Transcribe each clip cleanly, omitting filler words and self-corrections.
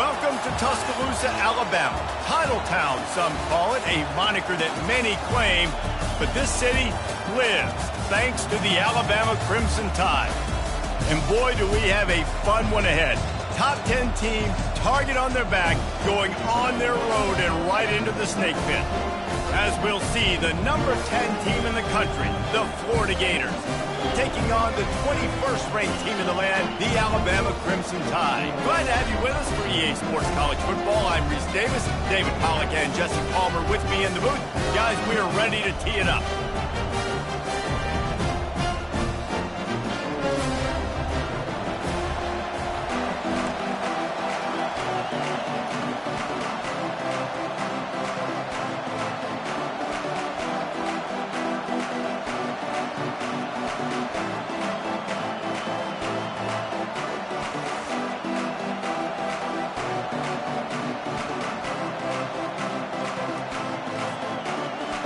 Welcome to Tuscaloosa, Alabama. Title Town, some call it, a moniker that many claim. But this city lives thanks to the Alabama Crimson Tide. And boy, do we have a fun one ahead. Top 10 team, target on their back, going on their road and right into the snake pit. As we'll see, the number 10 team in the country, the Florida Gators, taking on the 21st ranked team in the land, the Alabama Crimson Tide. Glad to have you with us for EA Sports College Football. I'm Reese Davis, David Pollack and Jesse Palmer with me in the booth. Guys, we are ready to tee it up.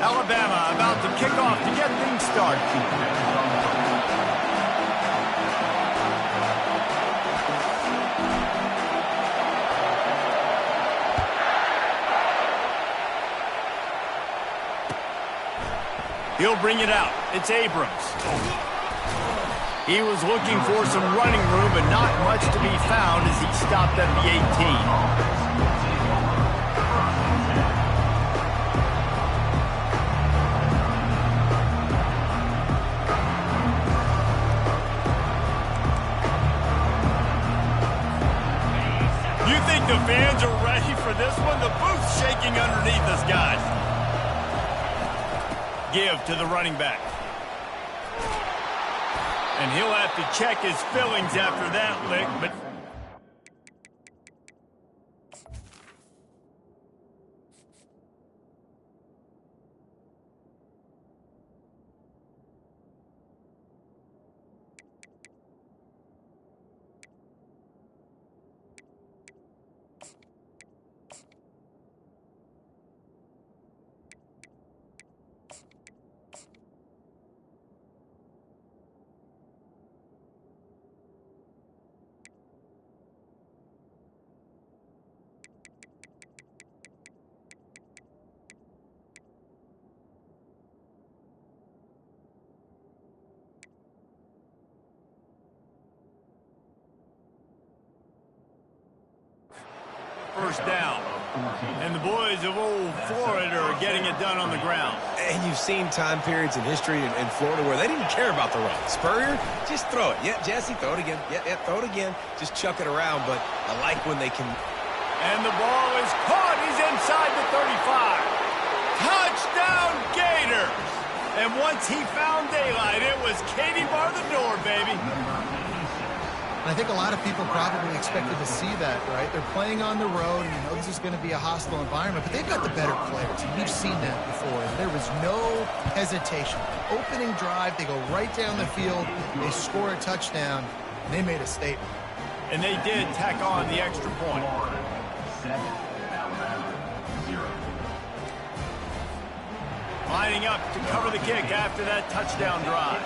Alabama about to kick off to get things started. He'll bring it out. It's Abrams. He was looking for some running room, but not much to be found as he stopped at the 18. The fans are ready for this one. The booth's shaking underneath us, guys. Give to the running back. And he'll have to check his fillings after that lick, but... First down. And the boys of old Florida are getting it done on the ground. And you've seen time periods in history in Florida where they didn't care about the run. Spurrier, just throw it. Yeah, Jesse, throw it again. Yeah, throw it again. Just chuck it around, but I like when they can... And the ball is caught. He's inside the 35. Touchdown, Gators! And once he found daylight, it was Katie bar the door, baby. I think a lot of people probably expected to see that, right? They're playing on the road, and you know this is going to be a hostile environment, but they've got the better players, and we've seen that before. And there was no hesitation. Opening drive, they go right down the field, they score a touchdown, and they made a statement. And they did tack on the extra point. 7, Alabama, 0. Lining up to cover the kick after that touchdown drive.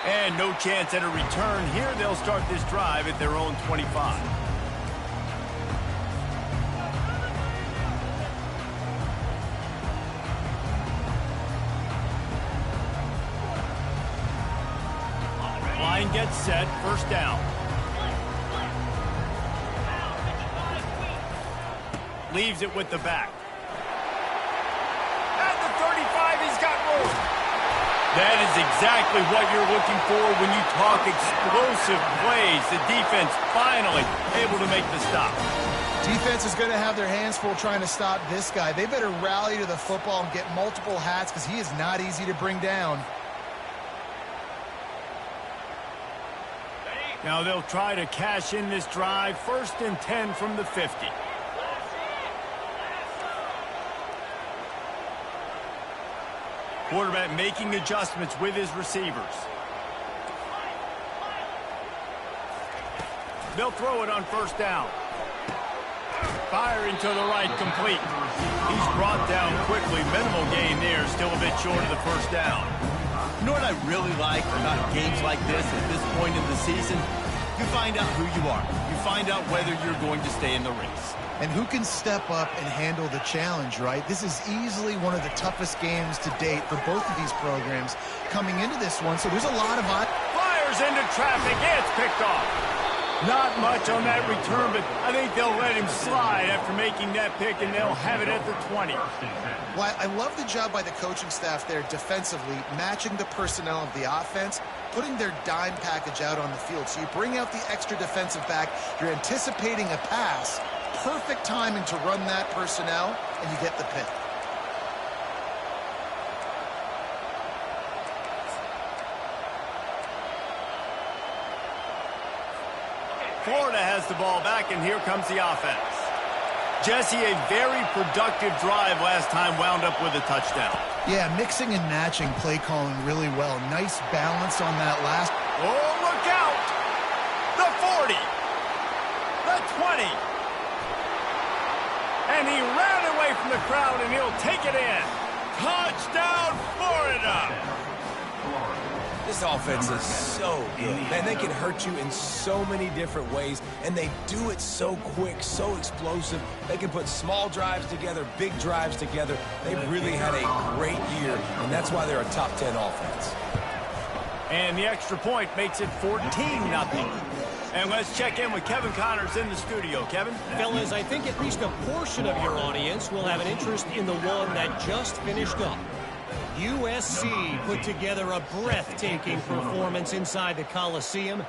And no chance at a return here. They'll start this drive at their own 25. Line gets set, first down. Leaves it with the back. At the 35, he's got room. That is exactly what you're looking for when you talk explosive plays. The defense finally able to make the stop. Defense is going to have their hands full trying to stop this guy. They better rally to the football and get multiple hats because he is not easy to bring down. Now they'll try to cash in this drive. 1st and 10 from the 50. Quarterback making adjustments with his receivers. They'll throw it on first down. Firing to the right, complete. He's brought down quickly. Minimal gain there, still a bit short of the first down. You know what I really like about games like this at this point in the season? You find out who you are. You find out whether you're going to stay in the race. And who can step up and handle the challenge, right? This is easily one of the toughest games to date for both of these programs coming into this one. So there's a lot of... Fires into traffic. It's picked off. Not much on that return, but I think they'll let him slide after making that pick, and they'll have it at the 20. Well, I love the job by the coaching staff there defensively, matching the personnel of the offense, putting their dime package out on the field. So you bring out the extra defensive back, you're anticipating a pass, perfect timing to run that personnel, and you get the pick. Florida has the ball back, and here comes the offense. Jesse, a very productive drive last time, wound up with a touchdown. Yeah, mixing and matching play calling really well. Nice balance on that last. Oh, look out! The 40! The 20! And he ran away from the crowd, and he'll take it in. Touchdown, Florida! This offense is so good. Man, they can hurt you in so many different ways, and they do it so quick, so explosive. They can put small drives together, big drives together. They've really had a great year, and that's why they're a top 10 offense. And the extra point makes it 14-0. And let's check in with Kevin Connors in the studio. Kevin? Fellas, I think at least a portion of your audience will have an interest in the one that just finished up. USC put together a breathtaking performance inside the Coliseum.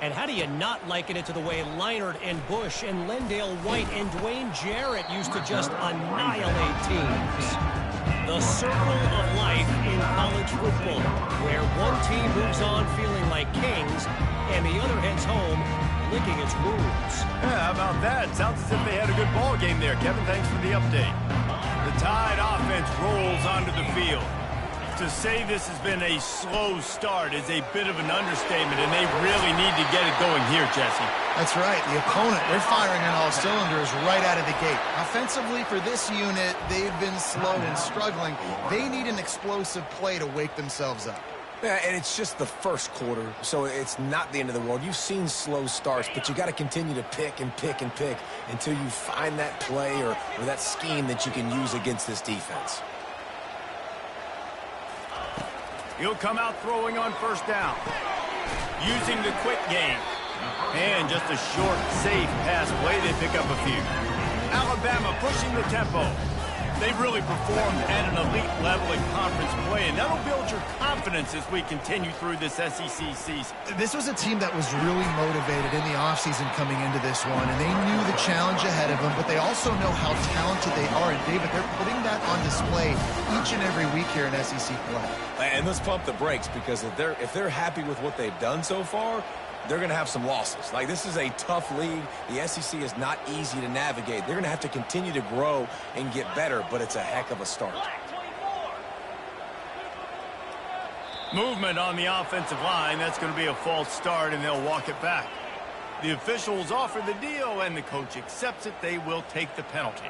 And how do you not liken it to the way Leinart and Bush and Lendale White and Dwayne Jarrett used to just annihilate teams? The circle of life in college football, where one team moves on feeling like kings and the other heads home licking its wounds. Yeah, how about that? Sounds as if they had a good ball game there. Kevin, thanks for the update. The Tide offense rolls onto the field. To say this has been a slow start is a bit of an understatement, and they really need to get it going here, Jesse. That's right. The opponent, they're firing on all cylinders right out of the gate. Offensively, for this unit, they've been slow and struggling. They need an explosive play to wake themselves up. Yeah, and it's just the first quarter, so it's not the end of the world. You've seen slow starts, but you got to continue to pick and pick and pick until you find that play or that scheme that you can use against this defense. He'll come out throwing on first down. Using the quick game. And just a short, safe pass play. They pick up a few. Alabama pushing the tempo. They've really performed at an elite level in conference play, and that'll build your confidence as we continue through this SEC season. This was a team that was really motivated in the offseason coming into this one, and they knew the challenge ahead of them, but they also know how talented they are. And, David, they're putting that on display each and every week here in SEC play. And let's pump the brakes, because if they're happy with what they've done so far, they're going to have some losses. Like, this is a tough league. The SEC is not easy to navigate. They're going to have to continue to grow and get better, but it's a heck of a start. Movement on the offensive line. That's going to be a false start, and they'll walk it back. The officials offer the deal, and the coach accepts it. They will take the penalty.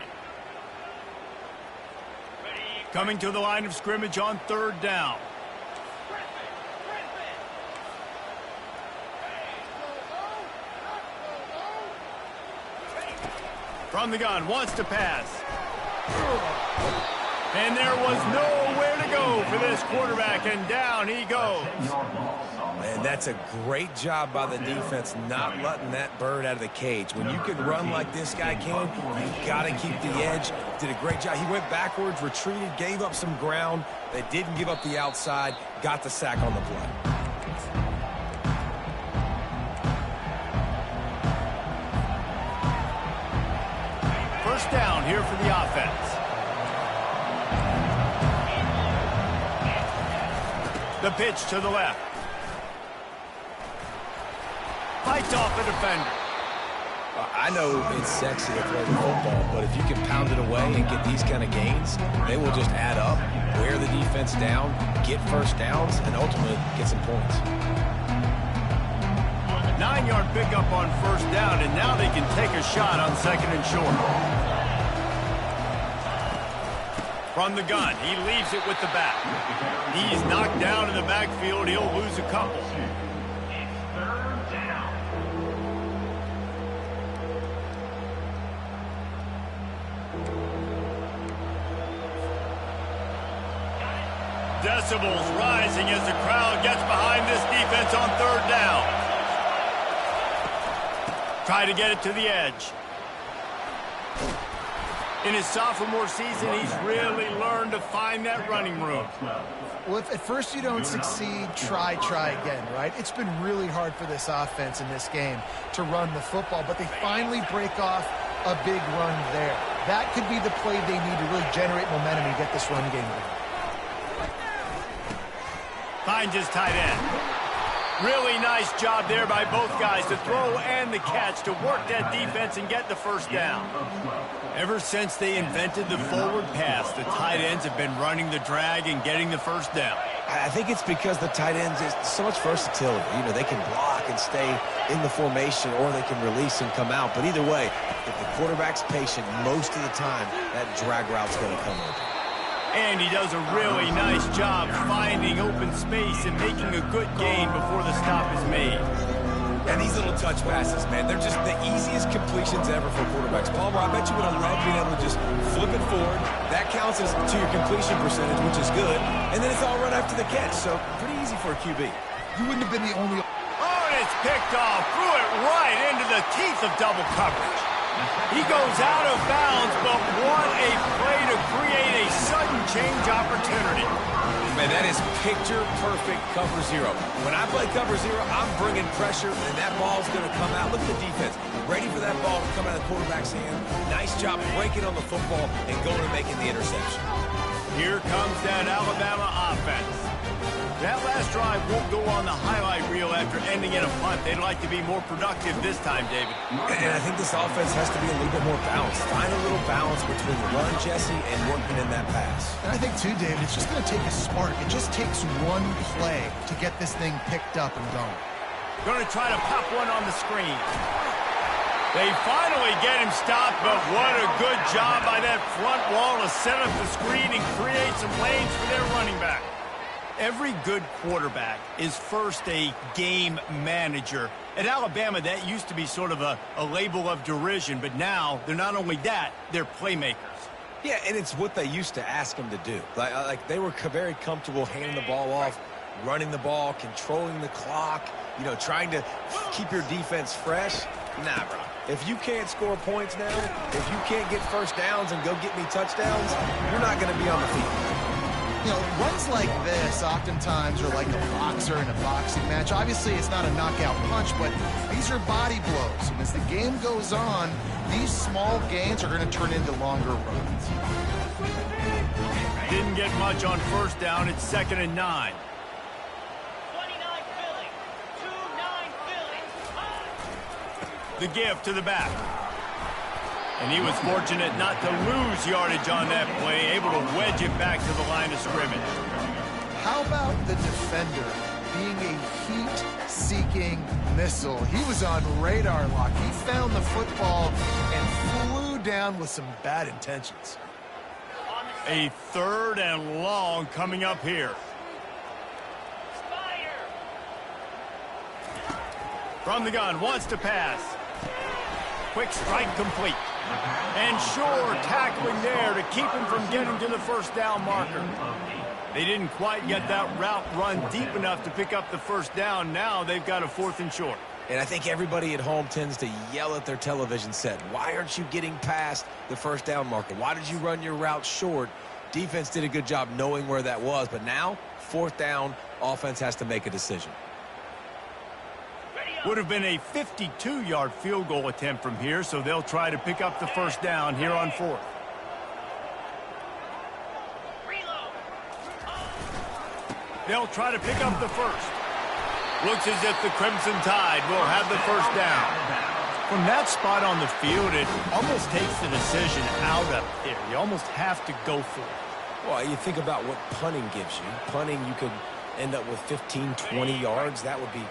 Coming to the line of scrimmage on third down. From the gun, wants to pass. And there was nowhere to go for this quarterback, and down he goes. And that's a great job by the defense, not letting that bird out of the cage. When you can run like this guy can, you got to keep the edge. Did a great job. He went backwards, retreated, gave up some ground. They didn't give up the outside, got the sack on the play. First down here for the offense. The pitch to the left. Fights off the defender. I know it's sexy to play football, but if you can pound it away and get these kind of gains, they will just add up, wear the defense down, get first downs, and ultimately get some points. 9-yard pickup on first down, and now they can take a shot on second and short. From the gun, he leaves it with the back. He's knocked down in the backfield. He'll lose a couple. Decibels rising as the crowd gets behind this defense on third down. Try to get it to the edge. In his sophomore season, he's really learned to find that running room. Well, if at first you don't succeed, try again, right? It's been really hard for this offense in this game to run the football, but they finally break off a big run there. That could be the play they need to really generate momentum and get this run game going. Finds his tight end. Really nice job there by both guys, the throw and the catch, to work that defense and get the first down. Ever since they invented the forward pass, the tight ends have been running the drag and getting the first down. I think it's because the tight ends is so much versatility. You know, they can block and stay in the formation, or they can release and come out. But either way, if the quarterback's patient, most of the time, that drag route's going to come open. And he does a really nice job finding open space and making a good gain before the stop is made. And these little touch passes, man, they're just the easiest completions ever for quarterbacks. Palmer, I bet you would have loved being able to just flip it forward. That counts as to your completion percentage, which is good. And then it's all run after the catch, so pretty easy for a QB. You wouldn't have been the only... Oh, and it's picked off. Threw it right into the teeth of double coverage. He goes out of bounds, but what a play to create a sudden change opportunity. Man, that is picture-perfect cover zero. When I play cover zero, I'm bringing pressure, and that ball's going to come out. Look at the defense. Ready for that ball to come out of the quarterback's hand. Nice job breaking on the football and going and making the interception. Here comes that Alabama offense. That last drive won't go on the highlight reel after ending in a punt. They'd like to be more productive this time, David. And I think this offense has to be a little bit more balanced. Find a little balance between the run, Jesse, and working in that pass. And I think, too, David, it's just going to take a spark. It just takes one play to get this thing picked up and going. Going to try to pop one on the screen. They finally get him stopped, but what a good job by that front wall to set up the screen and create some lanes for their running back. Every good quarterback is first a game manager. At Alabama, that used to be sort of a label of derision, but now they're not only that, they're playmakers. Yeah, and it's what they used to ask them to do. Like they were very comfortable handing the ball off, running the ball, controlling the clock, you know, trying to keep your defense fresh. Nah, bro. If you can't score points now, if you can't get first downs and go get me touchdowns, you're not going to be on the field. You know, runs like this oftentimes are like a boxer in a boxing match. Obviously, it's not a knockout punch, but these are body blows. And as the game goes on, these small gains are going to turn into longer runs. Didn't get much on first down. It's 2nd and 9. 29 Philly. 2-9 Philly. The give to the back. And he was fortunate not to lose yardage on that play, able to wedge it back to the line of scrimmage. How about the defender being a heat-seeking missile? He was on radar lock. He found the football and flew down with some bad intentions. A 3rd and long coming up here. From the gun, wants to pass. Quick strike complete. And sure, tackling there to keep him from getting to the first down marker. They didn't quite get that route run deep enough to pick up the first down. Now they've got a 4th and short. And I think everybody at home tends to yell at their television set. Why aren't you getting past the first down marker? Why did you run your route short? Defense did a good job knowing where that was. But now, 4th down, offense has to make a decision. Would have been a 52-yard field goal attempt from here, so they'll try to pick up the first down here on 4th. They'll try to pick up the first. Looks as if the Crimson Tide will have the first down. From that spot on the field, it almost takes the decision out of there. You almost have to go for it. Well, you think about what punting gives you. Punting, you could end up with 15, 20 yards. That would be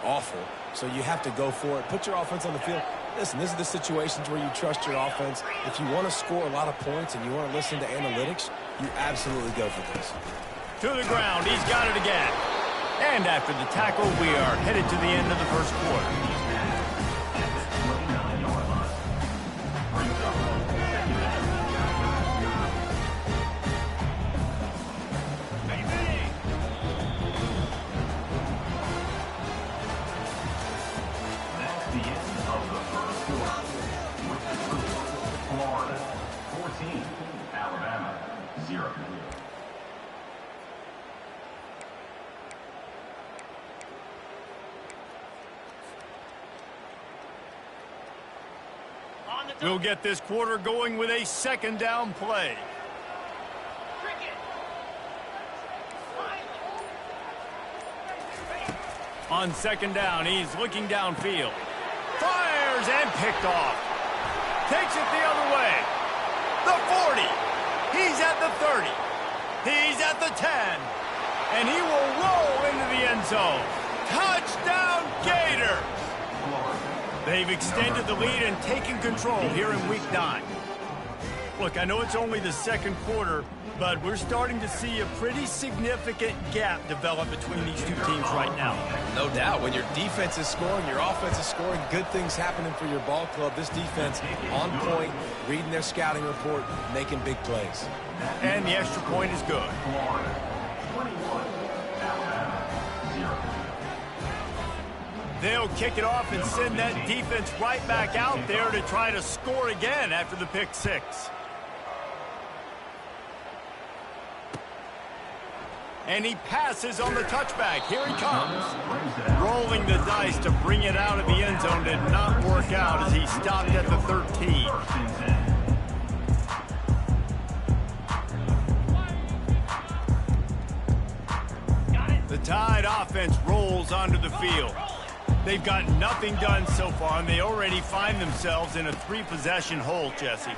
awful. So you have to go for it. Put your offense on the field. Listen, this is the situations where you trust your offense. If you want to score a lot of points and you want to listen to analytics, you absolutely go for this. To the ground, he's got it again. And after the tackle, we are headed to the end of the first quarter. Alabama, 0. We'll get this quarter going with a second down play. On second down, he's looking downfield. Fires and picked off. Takes it the other way. The 40. He's at the 30. He's at the 10. And he will roll into the end zone. Touchdown, Gators! They've extended the lead and taken control here in Week 9. Look, I know it's only the second quarter, but we're starting to see a pretty significant gap develop between these two teams right now. No doubt. When your defense is scoring, your offense is scoring, good things happening for your ball club. This defense on point, reading their scouting report, making big plays. And the extra point is good. Florida, 21. Alabama, 0. They'll kick it off and send that defense right back out there to try to score again after the pick six. And he passes on the touchback. Here he comes. Rolling the dice to bring it out of the end zone did not work out as he stopped at the 13. The Tide offense rolls onto the field. They've got nothing done so far, and they already find themselves in a three-possession hole, Jesse.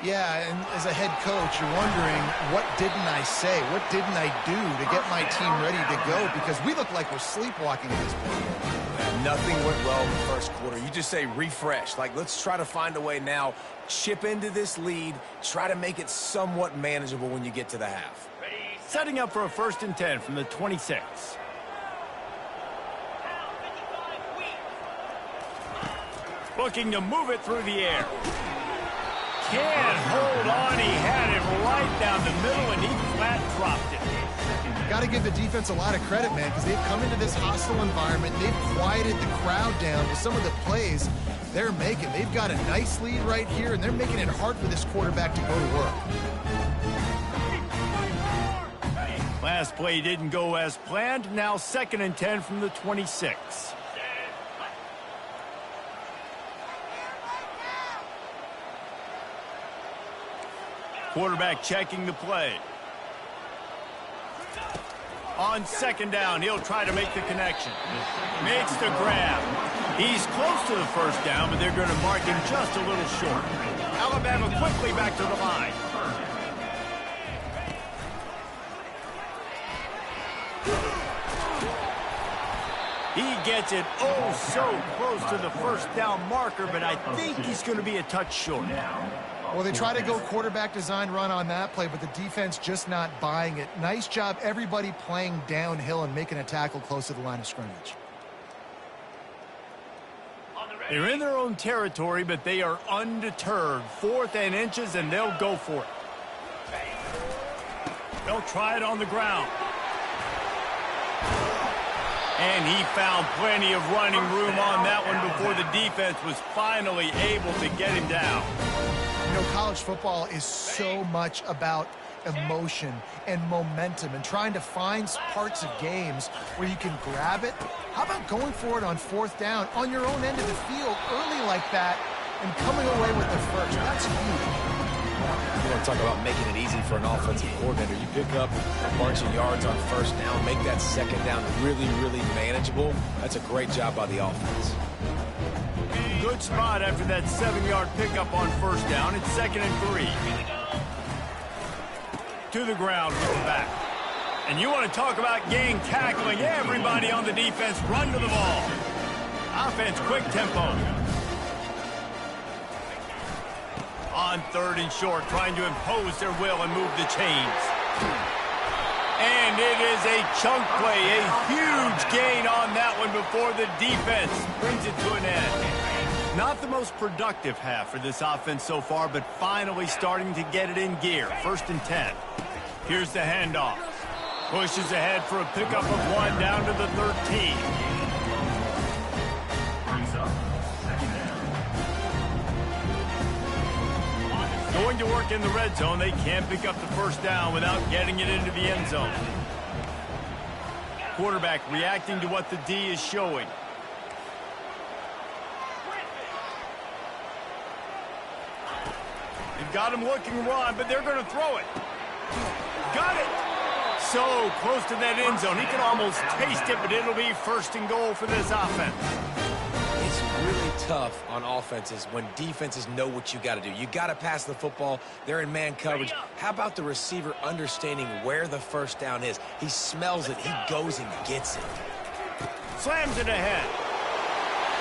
Yeah, and as a head coach, you're wondering, what didn't I say? What didn't I do to get my team ready to go? Because we look like we're sleepwalking at this point. Nothing went well in the first quarter. You just say refresh. Like, let's try to find a way now. Chip into this lead. Try to make it somewhat manageable when you get to the half. Setting up for a 1st and 10 from the 26. Looking to move it through the air. Can't hold on. He had it right down the middle, and he flat dropped it. Got to give the defense a lot of credit, man, because they've come into this hostile environment. They've quieted the crowd down with some of the plays they're making. They've got a nice lead right here, and they're making it hard for this quarterback to go to work. Last play didn't go as planned. Now 2nd and 10 from the 26. Quarterback checking the play. On 2nd down, he'll try to make the connection. Makes the grab. He's close to the 1st down, but they're going to mark him just a little short. Alabama quickly back to the line. He gets it so close to the 1st down marker, but I think he's going to be a touch short. Well, they try to go quarterback design run on that play, but the defense just not buying it. Nice job, everybody playing downhill and making a tackle close to the line of scrimmage. They're in their own territory, but they are undeterred. 4th and inches, and they'll go for it. They'll try it on the ground. And he found plenty of running room on that one before the defense was finally able to get him down. You know, college football is so much about emotion and momentum and trying to find parts of games where you can grab it. How about going for it on 4th down on your own end of the field early like that and coming away with the first? That's huge. You want to talk about making it easy for an offensive coordinator. You pick up a bunch of yards on 1st down, make that 2nd down really, really manageable. That's a great job by the offense. Good spot after that 7-yard pickup on 1st down. It's 2nd and 3. To the ground with the back. And you want to talk about gang tackling. Everybody on the defense run to the ball. Offense, quick tempo. On 3rd and short, trying to impose their will and move the chains. And it is a chunk play, a huge gain on that one before the defense brings it to an end. Not the most productive half for this offense so far, but finally starting to get it in gear. 1st and 10. Here's the handoff. Pushes ahead for a pickup of 1 down to the 13. Brings up second down. Going to work in the red zone. They can't pick up the 1st down without getting it into the end zone. Quarterback reacting to what the D is showing. They've got him looking run, but they're going to throw it. Got it. So close to that end zone. He can almost taste it, but it'll be 1st and goal for this offense. It's really tough on offenses when defenses know what you got to do. You got to pass the football. They're in man coverage. How about the receiver understanding where the 1st down is? He smells it. He goes and gets it. Slams it ahead.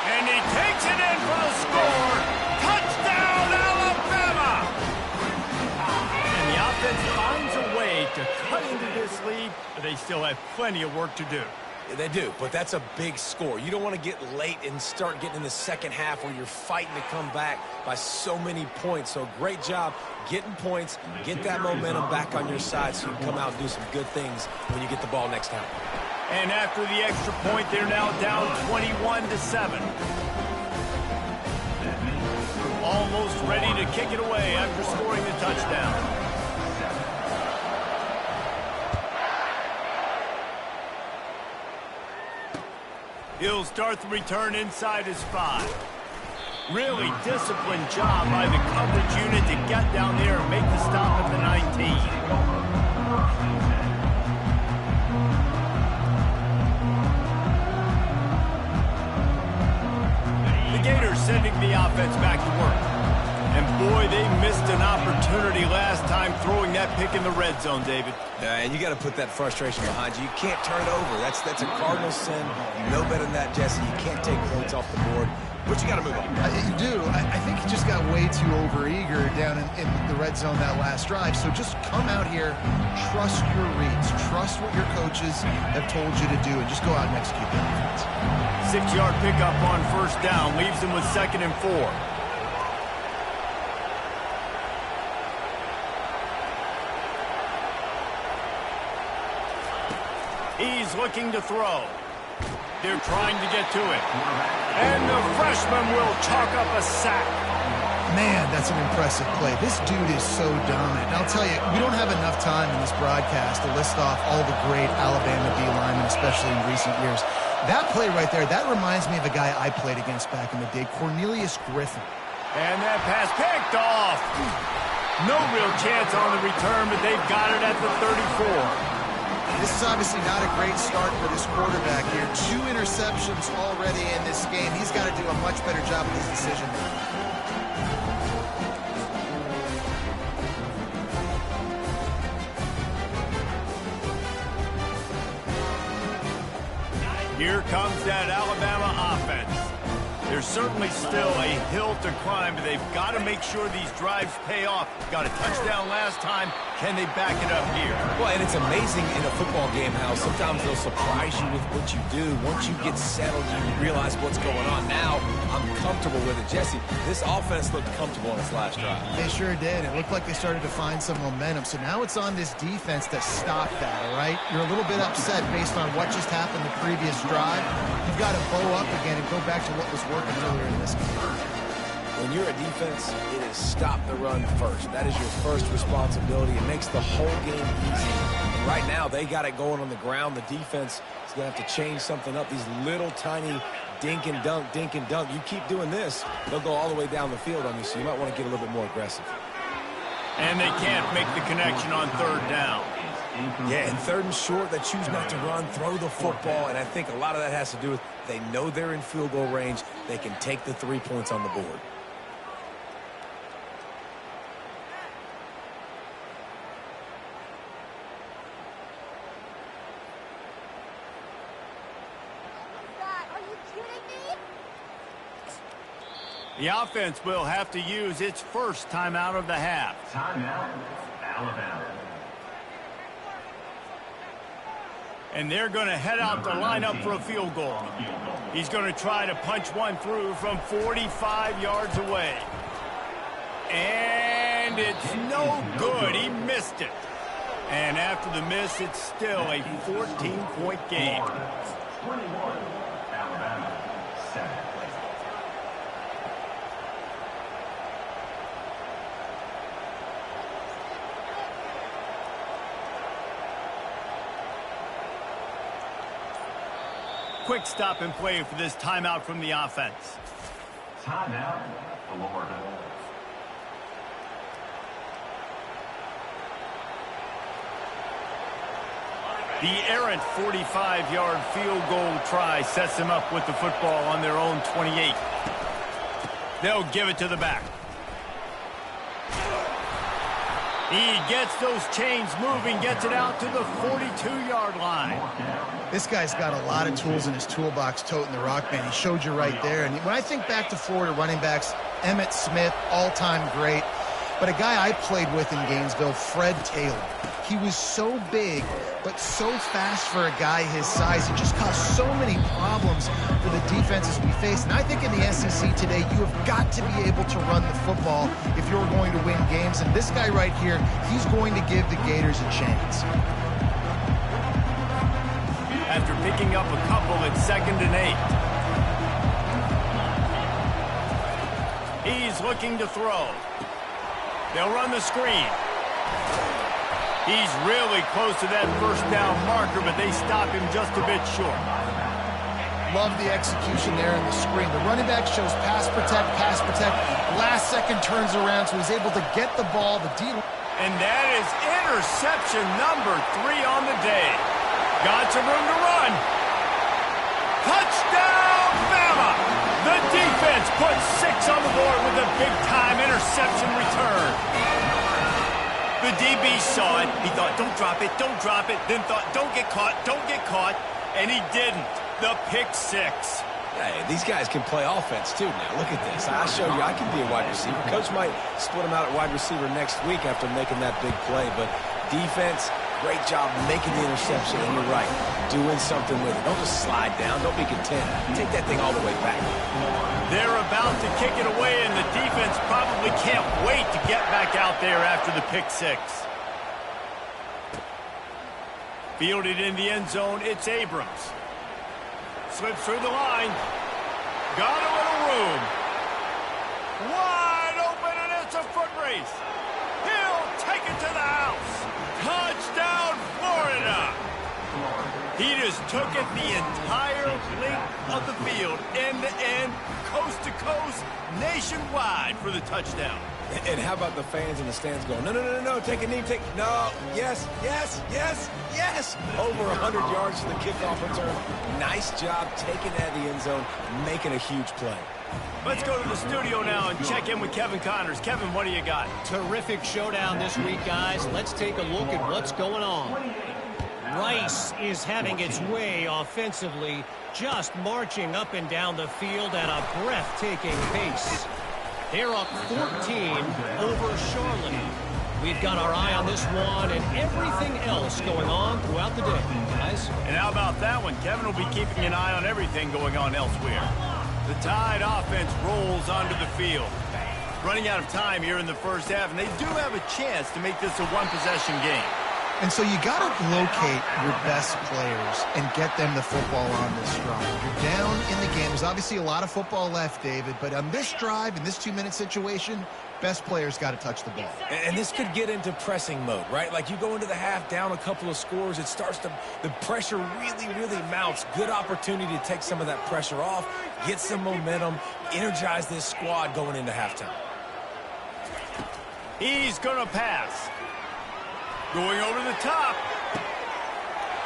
And he takes it in for the score. Touchdown, Alabama! And the offense finds a way to cut into this lead, but they still have plenty of work to do. They do, but that's a big score. You don't want to get late and start getting in the second half where you're fighting to come back by so many points. So great job getting points, get that momentum back on your side so you can come out and do some good things when you get the ball next time. And after the extra point, they're now down 21-7. Almost ready to kick it away after scoring the touchdown. He'll start the return inside his 5. Really disciplined job by the coverage unit to get down there and make the stop at the 19. The Gators sending the offense back to work. And boy, they missed an opportunity last time throwing that pick in the red zone, David. And you got to put that frustration behind you. You can't turn it over. That's a cardinal sin. You know better than that, Jesse. You can't take points off the board. But you got to move on. You do. I think he just got way too overeager down in the red zone that last drive. So just come out here, trust your reads, trust what your coaches have told you to do, and just go out and execute the offense. 6-yard pickup on 1st down leaves them with 2nd and 4. He's looking to throw. They're trying to get to it. And the freshman will chalk up a sack. Man, that's an impressive play. This dude is so dominant. And I'll tell you, we don't have enough time in this broadcast to list off all the great Alabama D linemen, especially in recent years. That play right there, that reminds me of a guy I played against back in the day, Cornelius Griffin. And that pass picked off. No real chance on the return, but they've got it at the 34. This is obviously not a great start for this quarterback here. 2 interceptions already in this game. He's got to do a much better job with his decision. Here comes that Alabama offense. There's certainly still a hill to climb, but they've got to make sure these drives pay off. Got a touchdown last time. Can they back it up here? Well, and it's amazing in a football game how sometimes they'll surprise you with what you do. Once you get settled, you realize what's going on. Now, I'm comfortable with it. Jesse, this offense looked comfortable on its last drive. They sure did. It looked like they started to find some momentum. So now it's on this defense to stop that, all right? You're a little bit upset based on what just happened the previous drive. You've got to bow up again and go back to what was working earlier in this game. When you're a defense, it is stop the run first. That is your first responsibility. It makes the whole game easy. And right now, they got it going on the ground. The defense is going to have to change something up. These little tiny dink and dunk, dink and dunk. You keep doing this, they'll go all the way down the field on you, so you might want to get a little bit more aggressive. And they can't make the connection on 3rd down. Yeah, and 3rd and short, they choose not to run, throw the football, and I think a lot of that has to do with they know they're in field goal range. They can take the 3 points on the board. The offense will have to use its first timeout of the half. Timeout, Alabama. And they're going to head out to line up for a field goal. He's going to try to punch one through from 45 yards away. And it's no good. He missed it. And after the miss, it's still a 14-point game. 21, Alabama, 7. Quick stop and play for this timeout from the offense. Timeout, Florida. The errant 45-yard field goal try sets them up with the football on their own 28. They'll give it to the back. He gets those chains moving, gets it out to the 42-yard line. This guy's got a lot of tools in his toolbox toting the rock, man. He showed you right there. And when I think back to Florida running backs, Emmitt Smith, all-time great. But a guy I played with in Gainesville, Fred Taylor. He was so big, but so fast for a guy his size. He just caused so many problems for the defenses we face. And I think in the SEC today, you have got to be able to run the football if you're going to win games. And this guy right here, he's going to give the Gators a chance. After picking up a couple at 2nd and 8. He's looking to throw. They'll run the screen. He's really close to that first down marker, but they stop him just a bit short. Love the execution there in the screen. The running back shows pass protect, pass protect. Last second turns around, so he's able to get the ball. And that is interception number 3 on the day. Got some room to run. Touchdown, Bama! The defense puts 6 on the board with a big-time interception return. The DB saw it. He thought, don't drop it, don't drop it. Then thought, don't get caught, don't get caught. And he didn't. The pick 6. Hey, these guys can play offense, too, now. Look at this. I showed you I can be a wide receiver. Coach might split him out at wide receiver next week after making that big play. But defense, great job making the interception. And you're right, doing something with it. Don't just slide down. Don't be content. Take that thing all the way back. They're about to kick it away, and the defense probably can't wait to get back out there after the pick 6. Fielded in the end zone, it's Abrams. Slips through the line. Got a little room. Wide open, and it's a foot race. He'll take it to the house. Touchdown, Florida. He just took it the entire length of the field, end to end, coast to coast, nationwide for the touchdown. And how about the fans in the stands going, no, no, no, no, take a knee, no, yes, yes, yes, yes. Over 100 yards to the kickoff return. Nice job taking that to the end zone, making a huge play. Let's go to the studio now and check in with Kevin Connors. Kevin, what do you got? Terrific showdown this week, guys. Let's take a look at what's going on. Rice is having its way offensively, just marching up and down the field at a breathtaking pace. They're up 14 over Charlotte. We've got our eye on this one and everything else going on throughout the day, guys. And how about that one? Kevin will be keeping an eye on everything going on elsewhere. The Tide offense rolls onto the field. Running out of time here in the first half, and they do have a chance to make this a one-possession game. And so you got to locate your best players and get them the football on this drive. You're down in the game. There's obviously a lot of football left, David, but on this drive, in this 2-minute situation, best players got to touch the ball. And this could get into pressing mode, right? Like you go into the half down a couple of scores, it starts to, the pressure really, really mounts. Good opportunity to take some of that pressure off, get some momentum, energize this squad going into halftime. He's going to pass. Going over the top.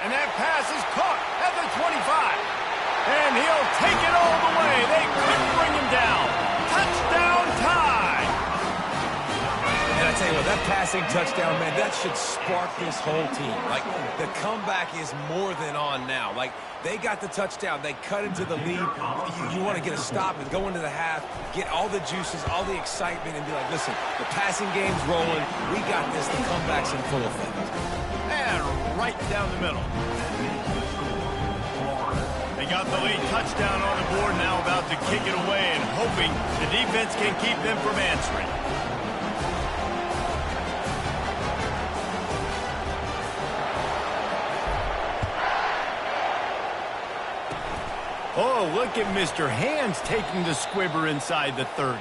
And that pass is caught at the 25. And he'll take it all the way. They couldn't bring him down. Touchdown, Tide. And I tell you what, that passing touchdown, man, that should spark this whole team. Like, the comeback is more than on now. Like, they got the touchdown. They cut into the lead. You want to get a stop and go into the half, get all the juices, all the excitement, and be like, listen, the passing game's rolling. We got this. The comeback's in full effect. And right down the middle. They got the late touchdown on the board, now about to kick it away and hoping the defense can keep them from answering. Oh, look at Mr. Hands taking the squibber inside the 30.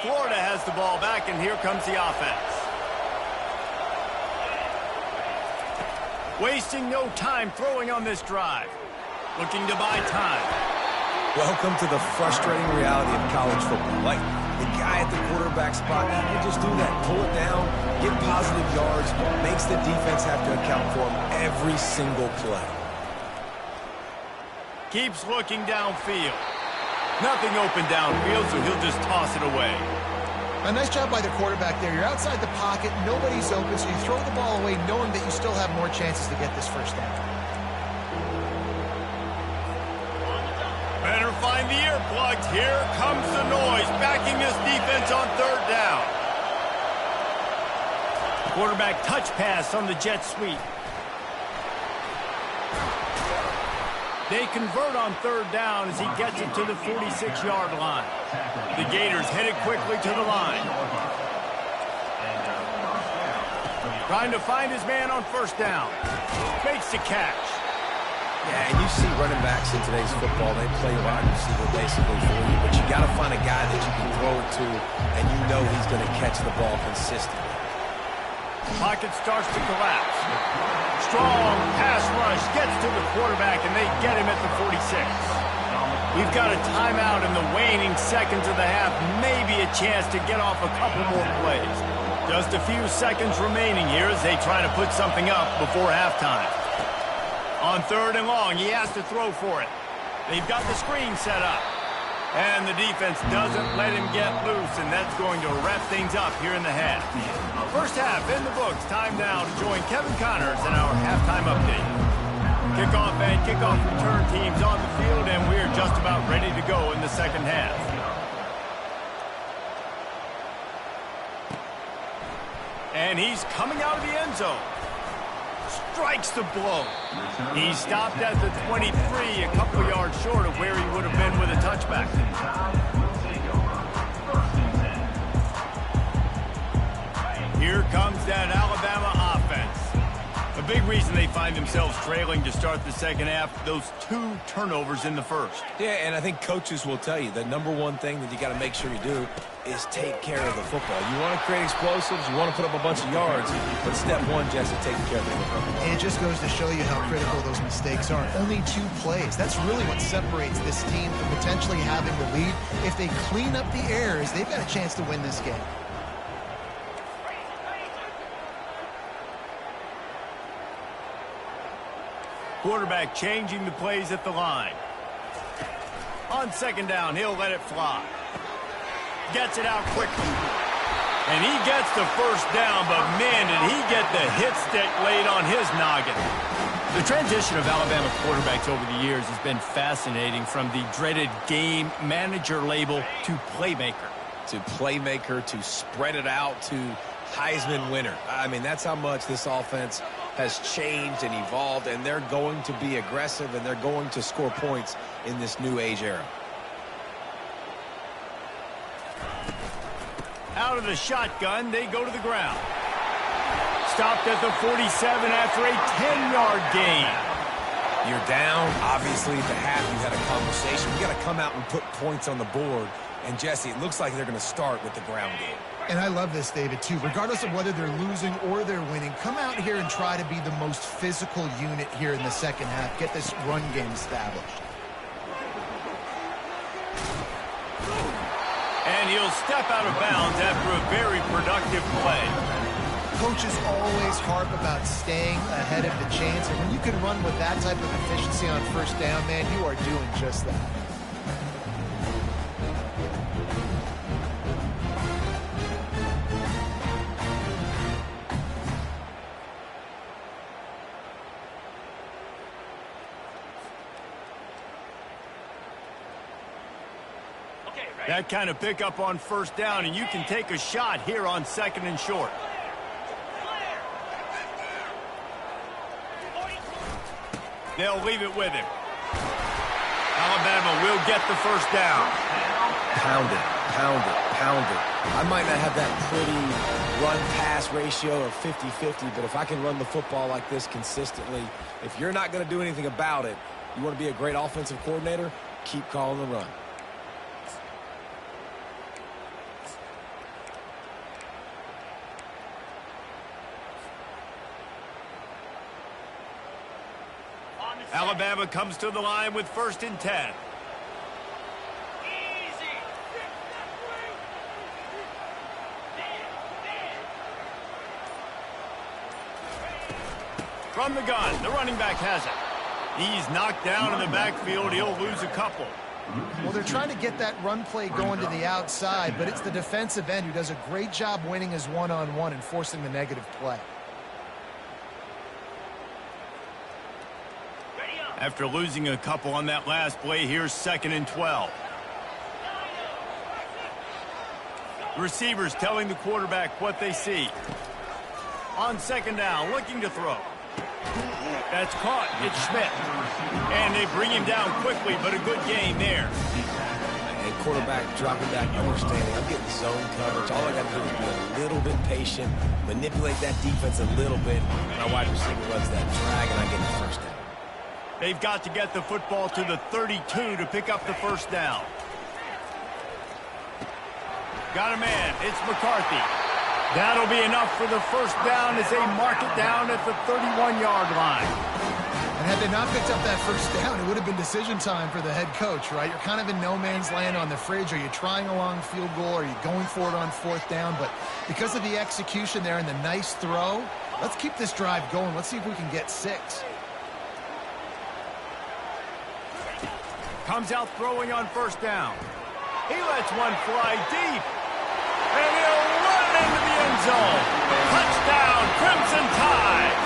Florida has the ball back, and here comes the offense. Wasting no time throwing on this drive. Looking to buy time. Welcome to the frustrating reality of college football. Like, the guy at the quarterback spot, he can just do that. Pull it down, get positive yards, makes the defense have to account for him every single play. Keeps looking downfield. Nothing open downfield, so he'll just toss it away. A nice job by the quarterback there. You're outside the pocket, nobody's open, so you throw the ball away knowing that you still have more chances to get this first down. Better find the earplugs. Here comes the noise, backing this defense on third down. Quarterback touch pass on the jet sweep. They convert on third down as he gets it to the 46-yard line. The Gators headed quickly to the line. Trying to find his man on first down. Makes the catch. Yeah, and you see running backs in today's football, they play wide receiver basically for you, but you got to find a guy that you can throw it to, and you know he's going to catch the ball consistently. Pocket starts to collapse. Strong pass rush gets to the quarterback, and they get him at the 46. We've got a timeout in the waning seconds of the half, maybe a chance to get off a couple more plays. Just a few seconds remaining here as they try to put something up before halftime. On third and long, he has to throw for it. They've got the screen set up. And the defense doesn't let him get loose, and that's going to wrap things up here in the half. First half in the books. Time now to join Kevin Connors in our halftime update. Kickoff and kickoff return teams on the field, and we're just about ready to go in the second half. And he's coming out of the end zone. Strikes the blow. He stopped at the 23, a couple yards short of where he would have been with a touchback. Here comes that Alabama offense. A big reason they find themselves trailing to start the second half, those 2 turnovers in the first. Yeah, and I think coaches will tell you the number one thing that you got to make sure you do is take care of the football. You want to create explosives, you want to put up a bunch of yards, but step one, Jesse, taking care of the football. And it just goes to show you how critical those mistakes are. Only 2 plays. That's really what separates this team from potentially having the lead. If they clean up the errors, they've got a chance to win this game. Quarterback changing the plays at the line. On second down, he'll let it fly. Gets it out quickly. And he gets the first down, but man, did he get the hit stick laid on his noggin. The transition of Alabama quarterbacks over the years has been fascinating, from the dreaded game manager label to playmaker. To playmaker, to spread it out, to Heisman winner. I mean, that's how much this offense has changed and evolved, and they're going to be aggressive, and they're going to score points in this new age era. Out of the shotgun, they go to the ground. Stopped at the 47 after a 10-yard gain. You're down. Obviously, at the half, you had a conversation. You got to come out and put points on the board. And, Jesse, it looks like they're going to start with the ground game. And I love this, David, too. Regardless of whether they're losing or they're winning, come out here and try to be the most physical unit here in the second half. Get this run game established. And he'll step out of bounds after a very productive play. Coaches always harp about staying ahead of the chains, and when you can run with that type of efficiency on first down, man, you are doing just that. That kind of pickup on first down, and you can take a shot here on 2nd and short. They'll leave it with him. Alabama will get the first down. Pound it, pound it, pound it. I might not have that pretty run-pass ratio of 50-50, but if I can run the football like this consistently, if you're not going to do anything about it, you want to be a great offensive coordinator, keep calling the run. Alabama comes to the line with 1st and 10. From the gun, the running back has it. He's knocked down in the backfield. He'll lose a couple. Well, they're trying to get that run play going to the outside, but it's the defensive end who does a great job winning his one-on-one and forcing the negative play. After losing a couple on that last play, here's 2nd and 12. Receivers telling the quarterback what they see. On 2nd down, looking to throw. That's caught. It's Schmidt. And they bring him down quickly, but a good gain there. And quarterback dropping back, understanding. I'm getting zone coverage. All I got to do is be a little bit patient, manipulate that defense a little bit. My wide receiver runs that drag, and I get the first down. They've got to get the football to the 32 to pick up the first down. Got a man. It's McCarthy. That'll be enough for the first down as they mark it down at the 31-yard line. And had they not picked up that first down, it would have been decision time for the head coach, right? You're kind of in no man's land on the fridge. Are you trying a long field goal? Are you going for it on 4th down? But because of the execution there and the nice throw, let's keep this drive going. Let's see if we can get 6. Comes out throwing on first down. He lets one fly deep. And he'll run into the end zone. Touchdown, Crimson Tide.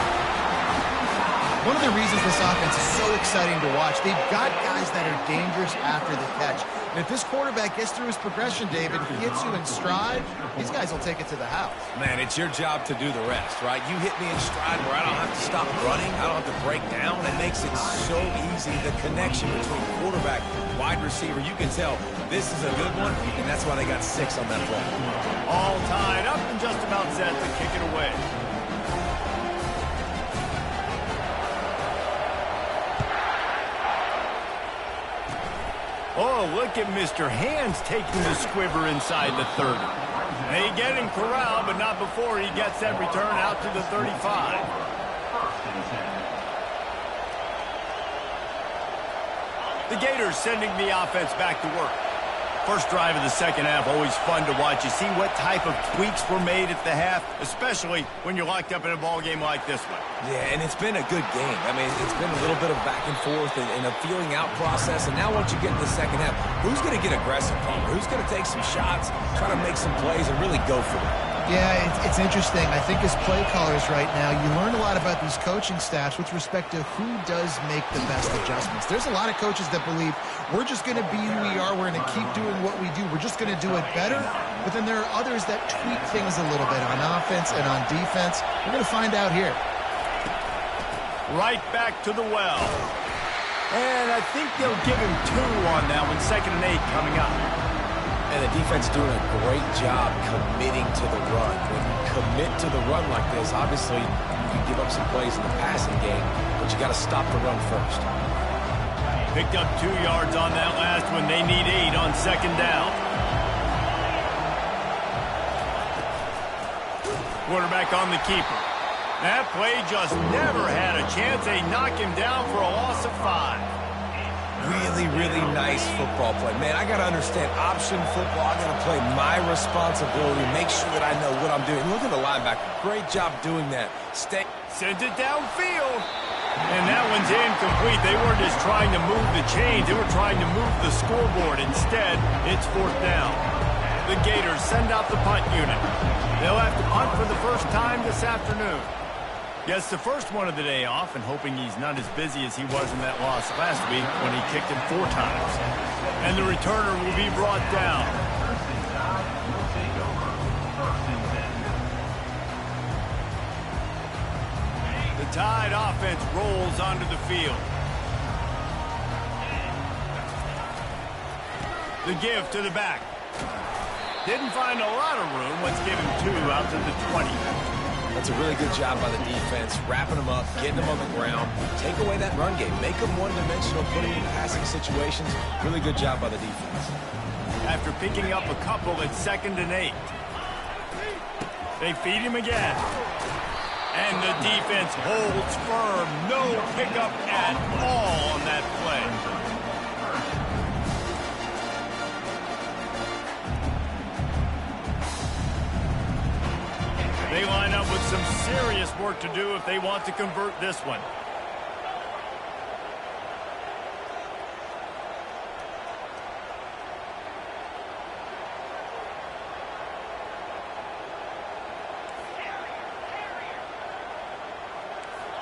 One of the reasons this offense is so exciting to watch, they've got guys that are dangerous after the catch. And if this quarterback gets through his progression, David, he hits you in stride, these guys will take it to the house. Man, it's your job to do the rest, right? You hit me in stride where I don't have to stop running. I don't have to break down. It makes it so easy. The connection between quarterback, wide receiver, you can tell this is a good one, and that's why they got 6 on that play. All tied up and just about set to kick it away. Oh, look at Mr. Hands taking the squiver inside the 30. They get him corralled, but not before he gets that return out to the 35. The Gators sending the offense back to work. First drive of the second half, always fun to watch. You see what type of tweaks were made at the half, especially when you're locked up in a ball game like this one. Yeah, and it's been a good game. I mean, it's been a little bit of back and forth and a feeling out process. And now once you get in the second half, who's going to get aggressive, Palmer? Who's going to take some shots, try to make some plays, and really go for it? Yeah, it's interesting. I think as play callers right now, you learn a lot about these coaching staffs with respect to who does make the best adjustments. There's a lot of coaches that believe we're just going to be who we are. We're going to keep doing what we do. We're just going to do it better. But then there are others that tweak things a little bit on offense and on defense. We're going to find out here. Right back to the well. And I think they'll give him 2 on that one. 2nd and 8 coming up. And the defense doing a great job committing to the run. When you commit to the run like this, obviously you can give up some plays in the passing game, but you got to stop the run first. Picked up 2 yards on that last one. They need 8 on 2nd down. Quarterback on the keeper. That play just never had a chance. They knock him down for a loss of 5. Really, really nice football play. Man, I got to understand option football. I got to play my responsibility, make sure that I know what I'm doing. Look at the linebacker. Great job doing that. Sends it downfield. And that one's incomplete. They weren't just trying to move the chains. They were trying to move the scoreboard. Instead, it's 4th down. The Gators send out the punt unit. They'll have to punt for the first time this afternoon. Gets the first one of the day off and hoping he's not as busy as he was in that loss last week when he kicked him 4 times. And the returner will be brought down. The Tide offense rolls onto the field. The give to the back. Didn't find a lot of room. Let's give him 2 out to the 20. That's a really good job by the defense, wrapping them up, getting them on the ground. Take away that run game. Make them one-dimensional, putting in passing situations. Really good job by the defense. After picking up a couple, it's 2nd and 8. They feed him again. And the defense holds firm. No pickup at all on that play. They line up with some serious work to do if they want to convert this one.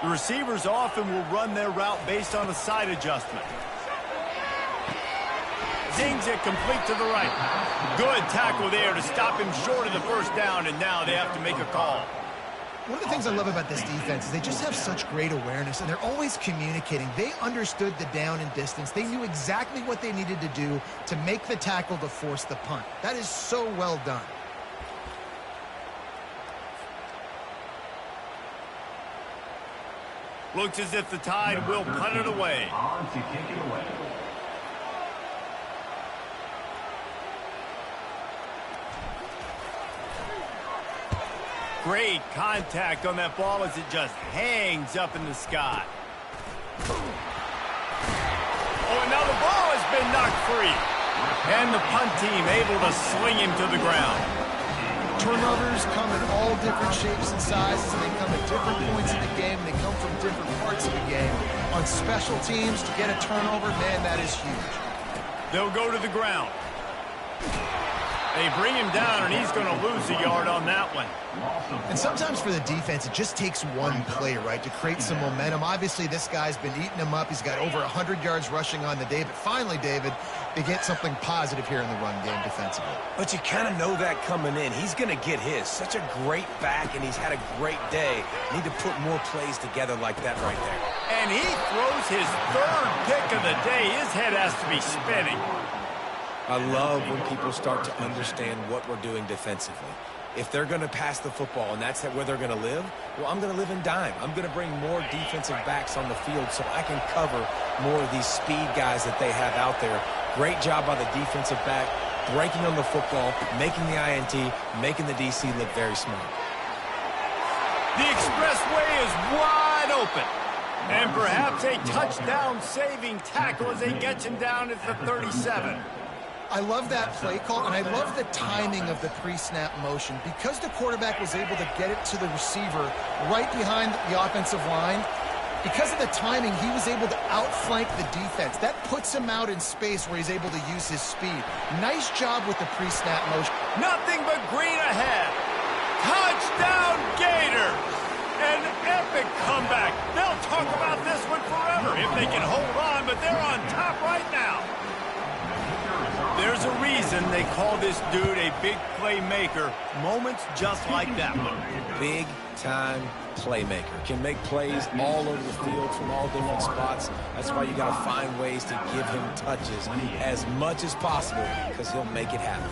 The receivers often will run their route based on a side adjustment. Zings it complete to the right. Good tackle there to stop him short of the first down, and now they have to make a call. One of the things I love about this defense is they just have such great awareness, and they're always communicating. They understood the down and distance. They knew exactly what they needed to do to make the tackle to force the punt. That is so well done. Looks as if the Tide will punt it away. On to kick it away. Great contact on that ball as it just hangs up in the sky. Oh, and now the ball has been knocked free. And the punt team able to sling him to the ground. Turnovers come in all different shapes and sizes, and they come at different points in the game. They come from different parts of the game. On special teams, to get a turnover, man, that is huge. They'll go to the ground. They bring him down, and he's going to lose a yard on that one. And sometimes for the defense, it just takes one play, right, to create some momentum. Obviously, this guy's been eating him up. He's got over 100 yards rushing on the day. But finally, David, they get something positive here in the run game defensively. But you kind of know that coming in. He's going to get his. Such a great back, and he's had a great day. Need to put more plays together like that right there. And he throws his 3rd pick of the day. His head has to be spinning. I love when people start to understand what we're doing defensively. If they're going to pass the football and that's where they're going to live, well, I'm going to live in dime. I'm going to bring more defensive backs on the field so I can cover more of these speed guys that they have out there. Great job by the defensive back, breaking on the football, making the INT, making the DC look very smart. The expressway is wide open. And perhaps a touchdown-saving tackle as they get him down at the 37. I love that play call, and I love the timing of the pre-snap motion. Because the quarterback was able to get it to the receiver right behind the offensive line, because of the timing, he was able to outflank the defense. That puts him out in space where he's able to use his speed. Nice job with the pre-snap motion. Nothing but green ahead. Touchdown, Gators! An epic comeback. They'll talk about this one forever if they can hold on, but they're on top right now. There's a reason they call this dude a big playmaker. Moments just like that one. Big-time playmaker. Can make plays all over the field from all different spots. That's why you got to find ways to give him touches as much as possible because he'll make it happen.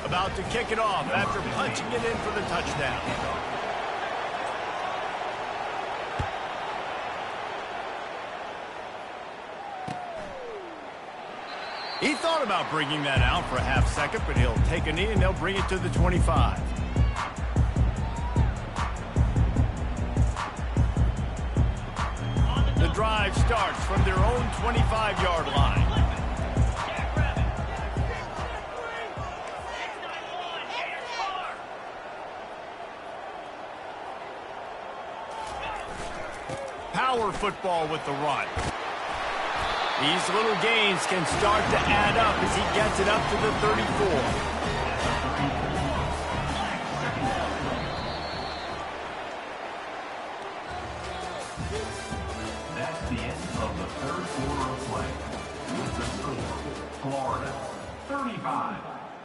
About to kick it off after punching it in for the touchdown. He thought about bringing that out for a half second, but he'll take a knee and they'll bring it to the 25. drive starts from their own 25-yard line. Power football with the run. These little gains can start to add up as he gets it up to the 34. That's the end of the third quarter of play. With the score, Florida 35,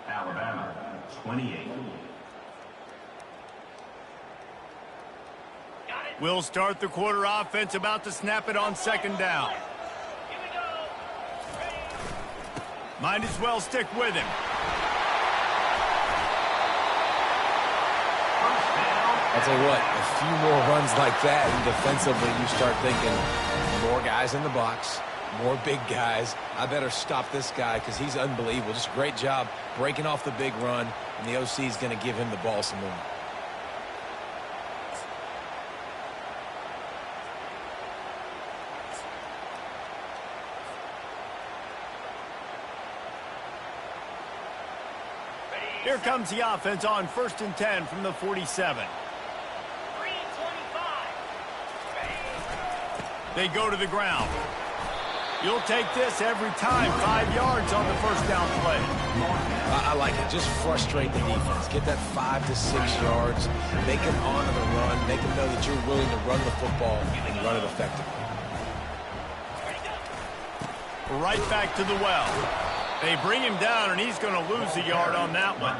Alabama 28. We'll start the quarter offense, about to snap it on second down. Might as well stick with him. I'll tell you what, a few more runs like that, and defensively you start thinking more guys in the box, more big guys. I better stop this guy because he's unbelievable. Just a great job breaking off the big run, and the OC is going to give him the ball some more. Here comes the offense on 1st and 10 from the 47. They go to the ground. You'll take this every time. 5 yards on the first down play. I like it. Just frustrate the defense. Get that 5 to 6 yards. Make them honor the run. Make them know that you're willing to run the football and run it effectively. Right back to the well. They bring him down, and he's going to lose a yard on that one.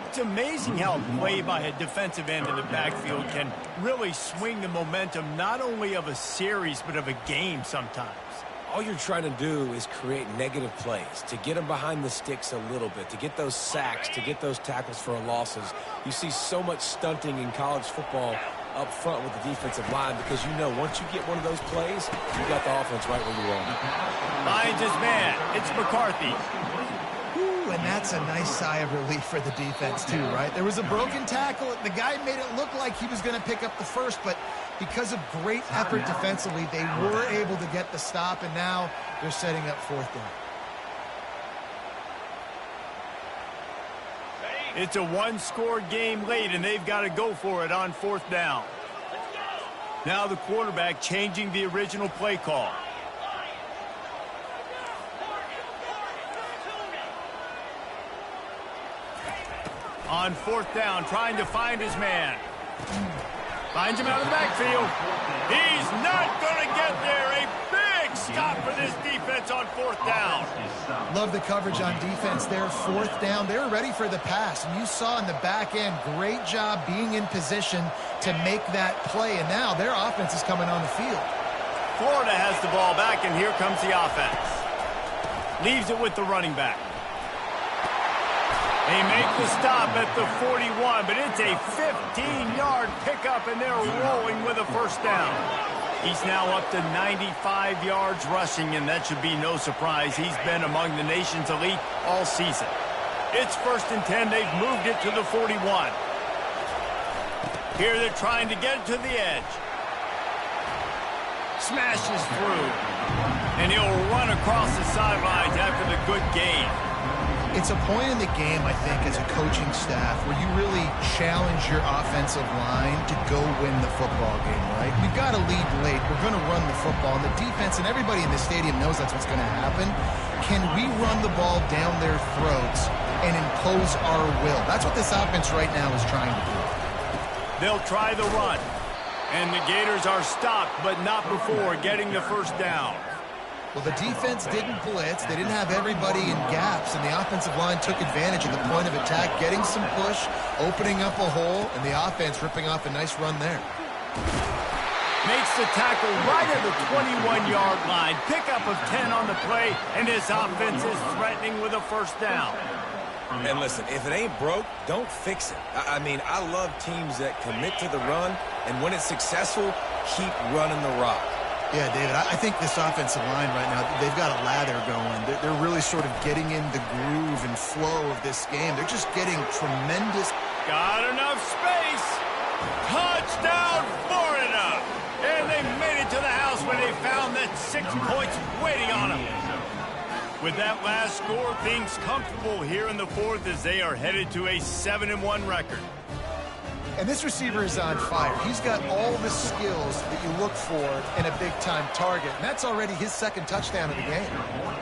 It's amazing how play by a defensive end in the backfield can really swing the momentum not only of a series but of a game sometimes. All you're trying to do is create negative plays, to get them behind the sticks a little bit, to get those sacks, to get those tackles for losses. You see so much stunting in college football up front with the defensive line because you know once you get one of those plays, you got the offense right where you want it. Finds his man. It's McCarthy. Ooh, and that's a nice sigh of relief for the defense too, right? There was a broken tackle. The guy made it look like he was going to pick up the first, but because of great effort defensively, they were able to get the stop, and now they're setting up 4th down. It's a one-score game late, and they've got to go for it on 4th down. Now the quarterback changing the original play call. On 4th down, trying to find his man. Finds him out of the backfield. He's not going to get there. A big stop for this defense on 4th down. Love the coverage on defense there. 4th down. They're ready for the pass. And you saw in the back end, great job being in position to make that play. And now their offense is coming on the field. Florida has the ball back, and here comes the offense. Leaves it with the running back. They make the stop at the 41, but it's a 15-yard pickup, and they're rolling with a 1st down. He's now up to 95 yards rushing, and that should be no surprise. He's been among the nation's elite all season. It's 1st and 10. They've moved it to the 41. Here they're trying to get it to the edge. Smashes through, and he'll run across the sidelines after the good gain. It's a point in the game, I think, as a coaching staff where you really challenge your offensive line to go win the football game, right? We've got to lead late. We're going to run the football. And the defense and everybody in the stadium knows that's what's going to happen. Can we run the ball down their throats and impose our will? That's what this offense right now is trying to do. They'll try the run. And the Gators are stopped, but not before getting the 1st down. Well, the defense didn't blitz. They didn't have everybody in gaps, and the offensive line took advantage of the point of attack, getting some push, opening up a hole, and the offense ripping off a nice run there. Makes the tackle right at the 21-yard line. Pickup of 10 on the play, and this offense is threatening with a 1st down. And listen, if it ain't broke, don't fix it. I mean, I love teams that commit to the run, and when it's successful, keep running the rock. Yeah, David, I think this offensive line right now, they've got a lather going. They're really sort of getting in the groove and flow of this game. They're just getting tremendous. Got enough space. Touchdown, Florida. And they made it to the house with a found that 6 points waiting on him. With that last score, things comfortable here in the fourth as they are headed to a 7-1 record. And this receiver is on fire. He's got all the skills that you look for in a big-time target, and that's already his second touchdown of the game.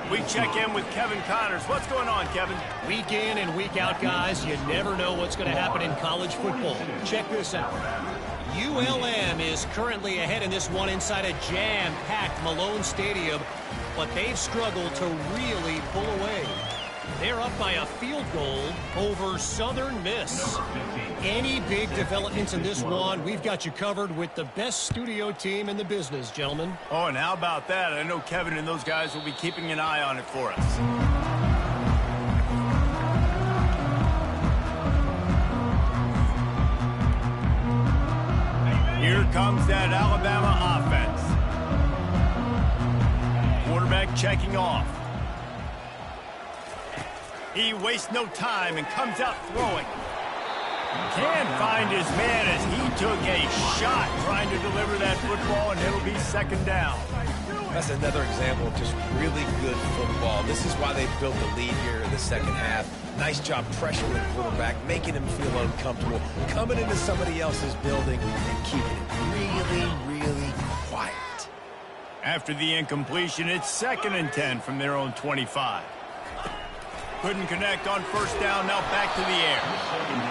We check in with Kevin Connors. What's going on, Kevin? Week in and week out, guys, you never know what's going to happen in college football. Check this out. ULM is currently ahead in this one inside a jam-packed Malone Stadium, but they've struggled to really pull away. They're up by a field goal over Southern Miss. Any big developments in this one, we've got you covered with the best studio team in the business, gentlemen. Oh, and how about that? I know Kevin and those guys will be keeping an eye on it for us. Here comes that Alabama offense. Quarterback checking off. He wastes no time and comes out throwing. Can't find his man as he took a shot trying to deliver that football, and it'll be second down. That's another example of just really good football. This is why they built the lead here in the second half. Nice job pressuring the quarterback, making him feel uncomfortable, coming into somebody else's building and keeping it really, really quiet. After the incompletion, it's 2nd and 10 from their own 25. Couldn't connect on first down, now back to the air.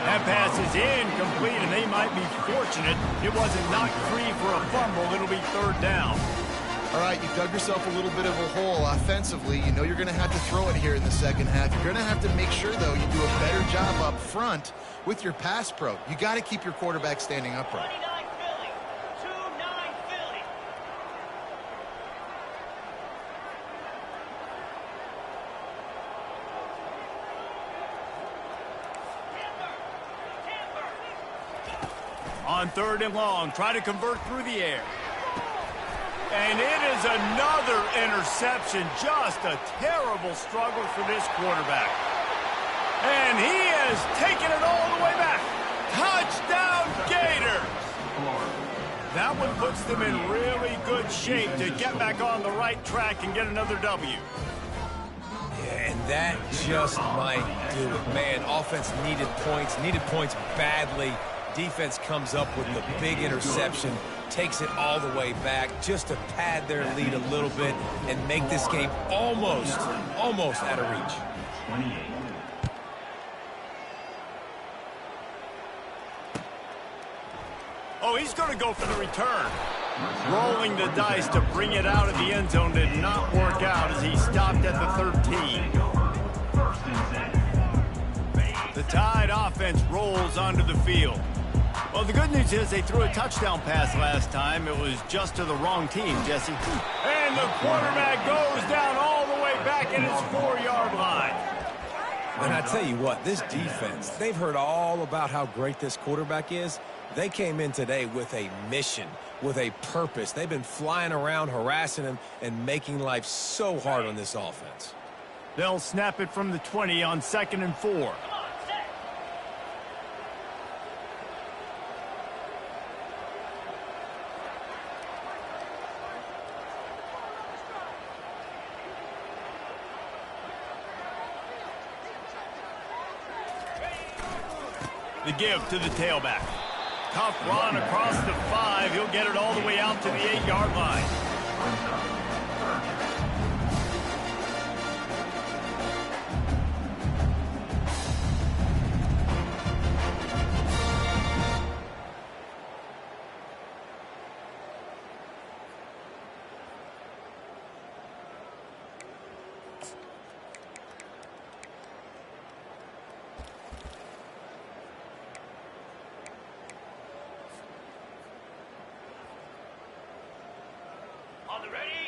That pass is incomplete, and they might be fortunate it wasn't knocked free for a fumble. It'll be third down. All right, you dug yourself a little bit of a hole offensively. You know you're going to have to throw it here in the second half. You're going to have to make sure, though, you do a better job up front with your pass pro. You got to keep your quarterback standing upright. 29 Philly. 2-9 Philly. On 3rd and long, try to convert through the air. And it is another interception. Just a terrible struggle for this quarterback. And he has taken it all the way back. Touchdown, Gators! That one puts them in really good shape to get back on the right track and get another W. Yeah, and that just might do it. Man, offense needed points badly. Defense comes up with the big interception, takes it all the way back just to pad their lead a little bit and make this game almost out of reach. 28. Oh, he's going to go for the return. Rolling the dice to bring it out of the end zone did not work out as he stopped at the 13. First and 10. The Tide offense rolls onto the field. Well, the good news is they threw a touchdown pass last time. It was just to the wrong team, Jesse. And the quarterback goes down all the way back at his 4-yard line. And I tell you what, this defense, they've heard all about how great this quarterback is. They came in today with a mission, with a purpose. They've been flying around, harassing him, and making life so hard on this offense. They'll snap it from the 20 on 2nd and 4. Come on, set. The give to the tailback. Tough run across the 5. He'll get it all the way out to the 8-yard line.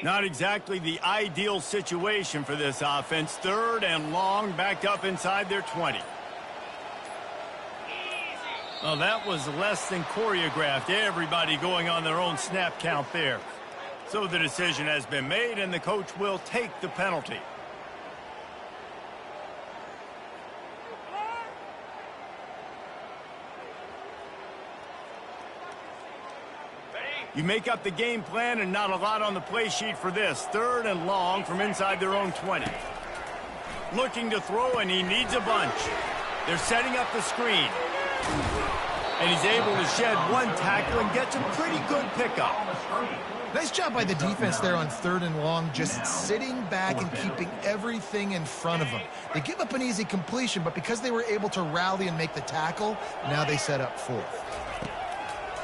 Not exactly the ideal situation for this offense. 3rd and long, backed up inside their 20. Well, that was less than choreographed. Everybody going on their own snap count there. So the decision has been made, and the coach will take the penalty. Ready? You make up the game plan and not a lot on the play sheet for this. 3rd and long from inside their own 20. Looking to throw, and he needs a bunch. They're setting up the screen. And he's able to shed one tackle and gets a pretty good pickup. Nice job by the defense there on 3rd and long, just sitting back and keeping everything in front of them. They give up an easy completion, but because they were able to rally and make the tackle, now they set up 4th.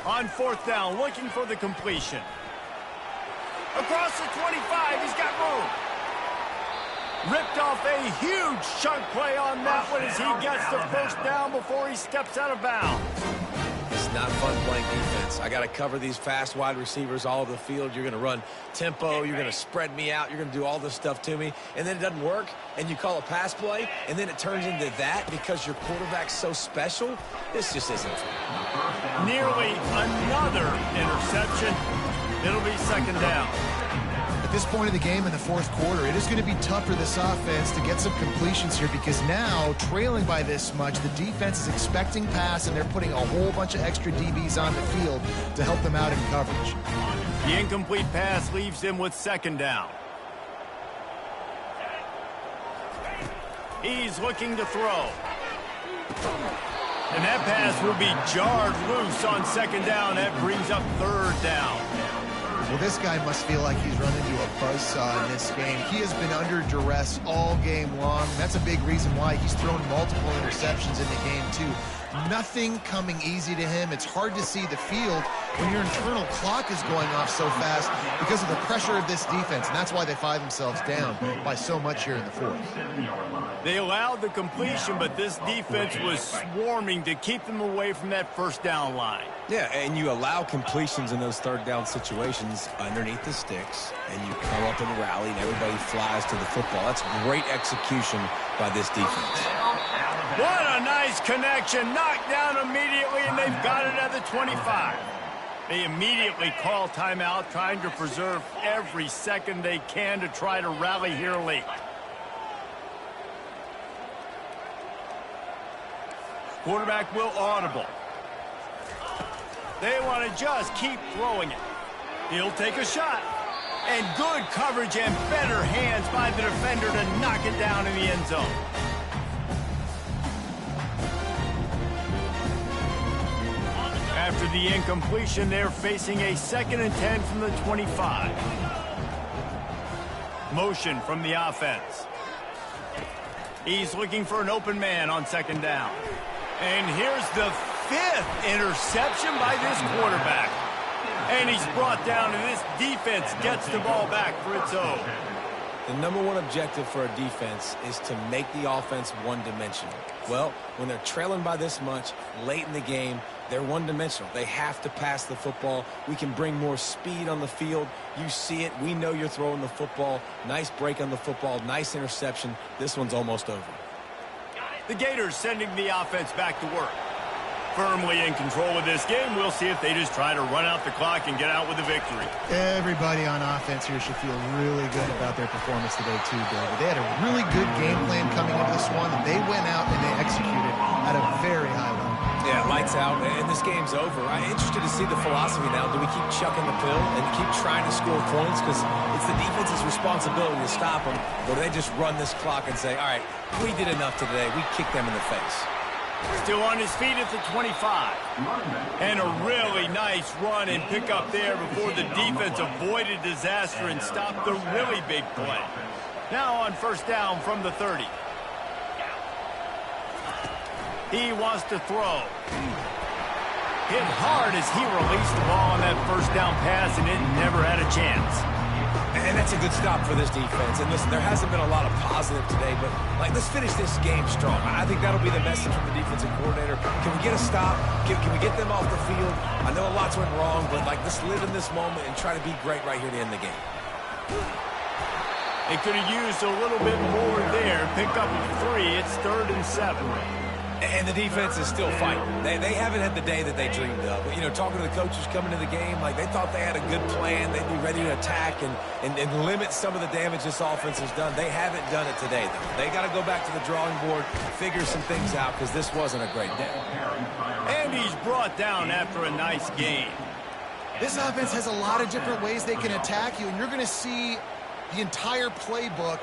On 4th down, looking for the completion. Across the 25, he's got room. Ripped off a huge chunk play on that one as he gets the 1st down before he steps out of bounds. It's not fun playing defense. I got to cover these fast wide receivers all over the field. You're going to run tempo. You're going to spread me out. You're going to do all this stuff to me. And then it doesn't work, and you call a pass play, and then it turns into that because your quarterback's so special. This just isn't fair. Nearly another interception. It'll be 2nd down. At this point of the game in the 4th quarter, it is going to be tough for this offense to get some completions here because now, trailing by this much, the defense is expecting pass, and they're putting a whole bunch of extra DBs on the field to help them out in coverage. The incomplete pass leaves him with 2nd down. He's looking to throw. And that pass will be jarred loose on 2nd down. That brings up 3rd down. Well, this guy must feel like he's run into a buzzsaw in this game. He has been under duress all game long. That's a big reason why he's thrown multiple interceptions in the game, too. Nothing coming easy to him. It's hard to see the field when your internal clock is going off so fast because of the pressure of this defense, and that's why they find themselves down by so much here in the 4th. They allowed the completion, but this defense was swarming to keep them away from that 1st down line. Yeah, and you allow completions in those 3rd down situations underneath the sticks, and you come up and rally, and everybody flies to the football. That's great execution by this defense. What a nice connection. Knocked down immediately, and they've got it at the 25. They immediately call timeout, trying to preserve every second they can to try to rally here late. Quarterback will audible. They want to just keep throwing it. He'll take a shot. And good coverage and better hands by the defender to knock it down in the end zone. After the incompletion, they're facing a 2nd and 10 from the 25. Motion from the offense. He's looking for an open man on 2nd down. And here's the 5th interception by this quarterback. And he's brought down, and this defense gets the ball back for its own. The number one objective for a defense is to make the offense one-dimensional. Well, when they're trailing by this much late in the game, they're one-dimensional. They have to pass the football. We can bring more speed on the field. You see it. We know you're throwing the football. Nice break on the football. Nice interception. This one's almost over. The Gators sending the offense back to work. Firmly in control of this game. We'll see if they just try to run out the clock and get out with a victory. Everybody on offense here should feel really good about their performance today, too, David. They had a really good game plan coming into this one, and they went out and they executed at a very high level. Yeah, lights out, and this game's over. I'm interested to see the philosophy now. Do we keep chucking the pill and keep trying to score points? Because it's the defense's responsibility to stop them. Or do they just run this clock and say, all right, we did enough today. We kicked them in the face. Still on his feet at the 25. And a really nice run and pick up there before the defense avoided disaster and stopped the really big play. Now on 1st down from the 30. He wants to throw. Hit hard as he released the ball on that 1st down pass, and it never had a chance. And that's a good stop for this defense. And listen, there hasn't been a lot of positive today, but let's finish this game strong. I think that'll be the message from the defensive coordinator. Can we get a stop? Can we get them off the field? I know a lot's went wrong, but let's live in this moment and try to be great right here to end the game. They could have used a little bit more there. Pick up 3. It's 3rd and 7. And the defense is still fighting. They haven't had the day that they dreamed of. But, talking to the coaches coming to the game, they thought they had a good plan. They'd be ready to attack and limit some of the damage this offense has done. They haven't done it today, though. They got to go back to the drawing board, figure some things out, because this wasn't a great day. And he's brought down after a nice game. This offense has a lot of different ways they can attack you, and you're going to see the entire playbook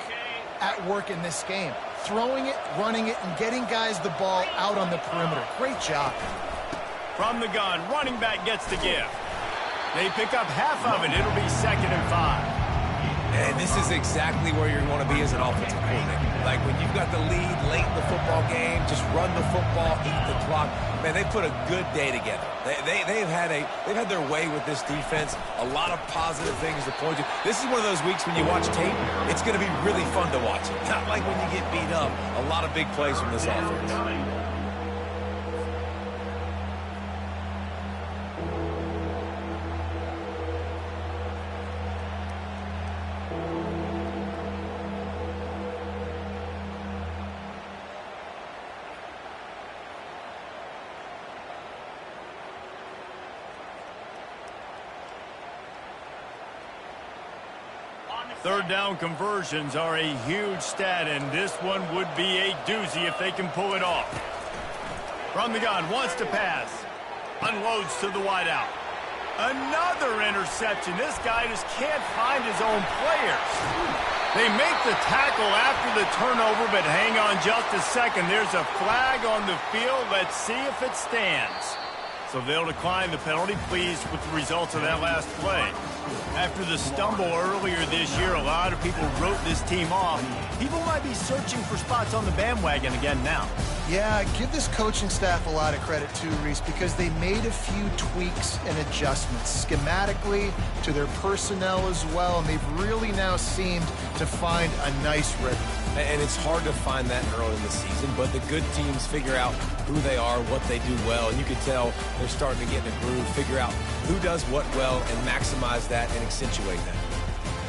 at work in this game. Throwing it, running it, and getting guys the ball out on the perimeter. Great job. From the gun, running back gets the gift. They pick up half of it. It'll be 2nd and 5. And this is exactly where you want to be as an offensive coordinator. Like when you've got the lead late in the football game, just run the football, eat the clock. Man, they put a good day together. They've had their way with this defense. A lot of positive things to point to. This is one of those weeks when you watch tape, it's going to be really fun to watch it. Not like when you get beat up. A lot of big plays from this offense. Third down conversions are a huge stat, and this one would be a doozy if they can pull it off. From the gun, wants to pass. Unloads to the wideout. Another interception. This guy just can't find his own players. They make the tackle after the turnover, but hang on just a second. There's a flag on the field. Let's see if it stands. So they'll decline the penalty, pleased with the results of that last play. After the stumble earlier this year, a lot of people wrote this team off. People might be searching for spots on the bandwagon again now. Yeah, give this coaching staff a lot of credit too, Reese, because they made a few tweaks and adjustments schematically to their personnel as well, and they've really now seemed to find a nice rhythm. And it's hard to find that early in the season, but the good teams figure out who they are, what they do well, and you can tell they're starting to get in a groove, figure out who does what well, and maximize that and accentuate that.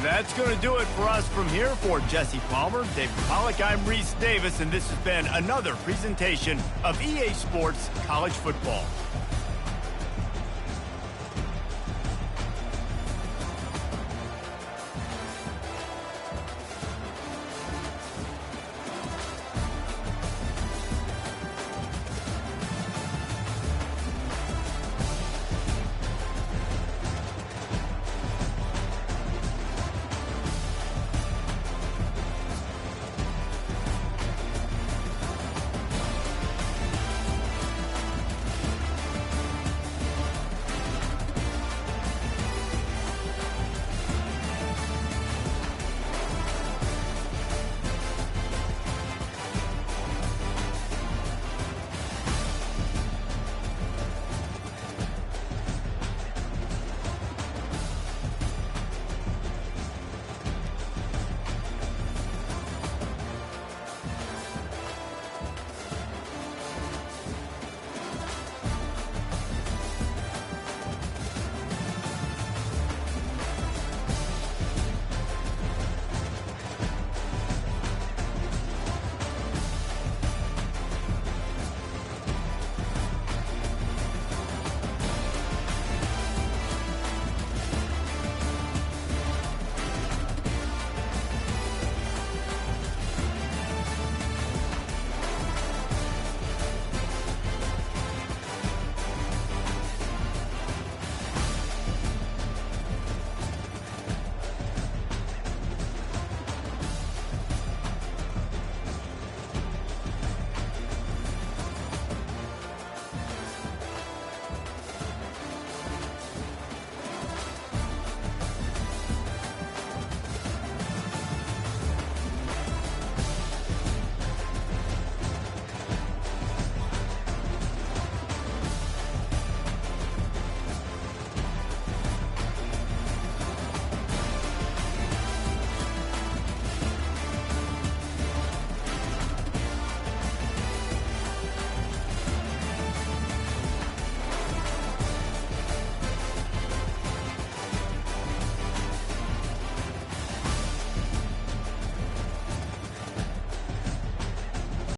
That's going to do it for us from here. For Jesse Palmer, David Pollack, I'm Reese Davis, and this has been another presentation of EA Sports College Football.